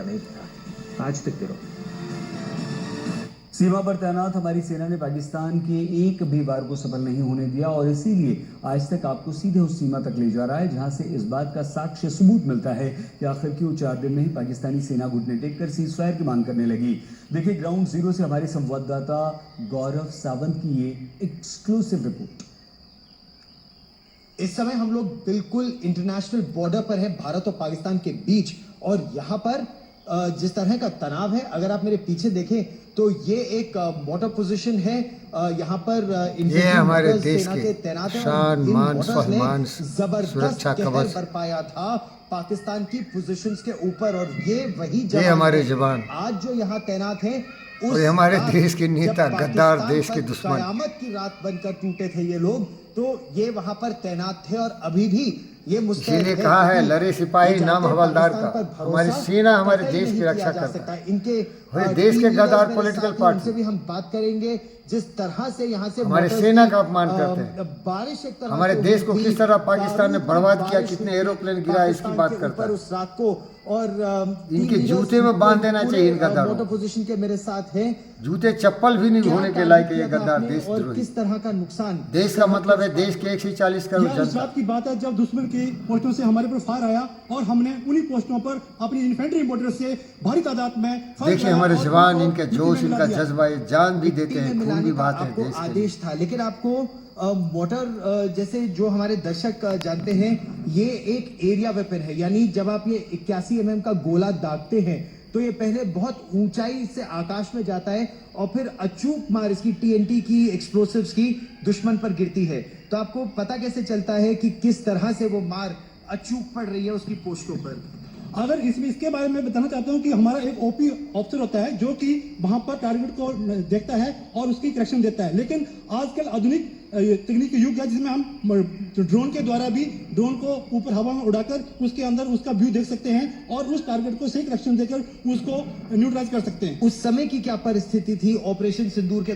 नहीं था आज तक गिरो। सीमा पर तैनात हमारी सेना ने पाकिस्तान के एक भी वार को सफल नहीं होने दिया और इसीलिए आज तक आपको सीधे उस सीमा तक ले जा रहा है जहां से इस बात का साक्ष्य सबूत मिलता है कि आखिर क्यों 4 दिन में ही पाकिस्तानी सेना घुटने टेक कर सीज फायर की मांग करने लगी। देखिए ग्राउंड जीरो से हमारे संवाददाता गौरव सावंत की ये एक्सक्लूसिव रिपोर्ट। इस समय हम लोग बिल्कुल इंटरनेशनल बॉर्डर पर हैं भारत और पाकिस्तान के बीच, और यहाँ पर जिस तरह का तनाव है, अगर आप मेरे पीछे देखें तो ये एक वाटर पोजीशन है। यहाँ पर ये हमारे देश सेना के तैनात हैं शान और इन मान बॉर्डर्स ने सम्मान जबरदस्त सुरक्षा कहर कवच बरपाया था पाकिस्तान की पोजीशंस के ऊपर, और ये वही ये जवान हमारे हैं जवान आज जो यहाँ तैनात हैं। और ये हमारे देश के नेता, जब गद्दार पाकिस्तान देश के पर दुश्मन। कयामत की रात बनकर टूटे थे ये लोग, तो ये वहां पर तैनात थे और अभी भी ये मुस्तैद इसीलिए है कहा है कि लड़े सिपाही ये नाम जानते हैं हवलदार पाकिस्तान का। पर हमारी भरोसा सेना हमारे कतई देश की नहीं रक्षा किया जा करता सकता है। इनके हमारे देश के टीम लीडर्स गद्दार मेरे पॉलिटिकल साथ हैं, पार्टी उनसे भी हम बात करेंगे जिस तरह से यहाँ से हमारे मोटर्स सेना की, का अपमान करते हैं। बारिश एक तरह हमारे से देश को हुई किस तरह पाकिस्तान ने बारूद की बर्बाद किया, बारिश कितने हुई एरोप्लेन गिरा, इसकी पाकिस्तान बात के करता ऊपर है। उस रात को। और इनके जूते में बांध देना चाहिए इन गद्दारों मोटर को। पोजीशन के मेरे साथ हैं। जूते चप्पल भी नहीं क्या होने के काम लायक किया ये था गद्दार आपने देशद्रोही। और किस तरह का नुकसान? देश का मतलब है देश के 140 करोड़ यह उस जनता। रात की बात है जब दुश्मन की पोस्टों से हमारे पर फायर आया और हमने उन्हीं पोस्टों पर अपनी इन्फेंट्री मोटर से भारी तादाद में फायर देखिए कराया हमारे और जवान, उनको इनका मिट्टी जोश, में मिला इनका दिया। जज्बा, ये जान भी देते हैं, खून मिलाने भी का बहाते हैं आपको देश के लिए। आदेश था, लेकिन आपको मोटर जैसे जो हमारे दर्शक जानते हैं, ये एक एरिया वेपन है। यानी जब आप ये 81 mm का गोला दागते हैं तो ये पहले बहुत ऊंचाई से आकाश में जाता है और फिर अचूक मार इसकी TNT की, एक्सप्लोसिव्स की दुश्मन पर गिरती है। तो आपको पता कैसे चलता है कि किस तरह से वो मार अचूक पड़ रही है उसकी पोस्टों पर? अगर इसके बारे में बताना चाहता हूं कि हमारा एक OP ऑफिसर होता है जो कि वहां पर टारगेट को देखता है और उसकी करेक्शन देता है। लेकिन आजकल आधुनिक तकनीकी युग है जिसमें हम ड्रोन के द्वारा भी ड्रोन को ऊपर हवा में उड़ाकर उसके अंदर उसका व्यू देख सकते हैं और उस टारगेट को सही करेक्शन देकर उसको न्यूट्रलाइज कर सकते हैं। उस समय की क्या परिस्थिति थी ऑपरेशन सिंदूर के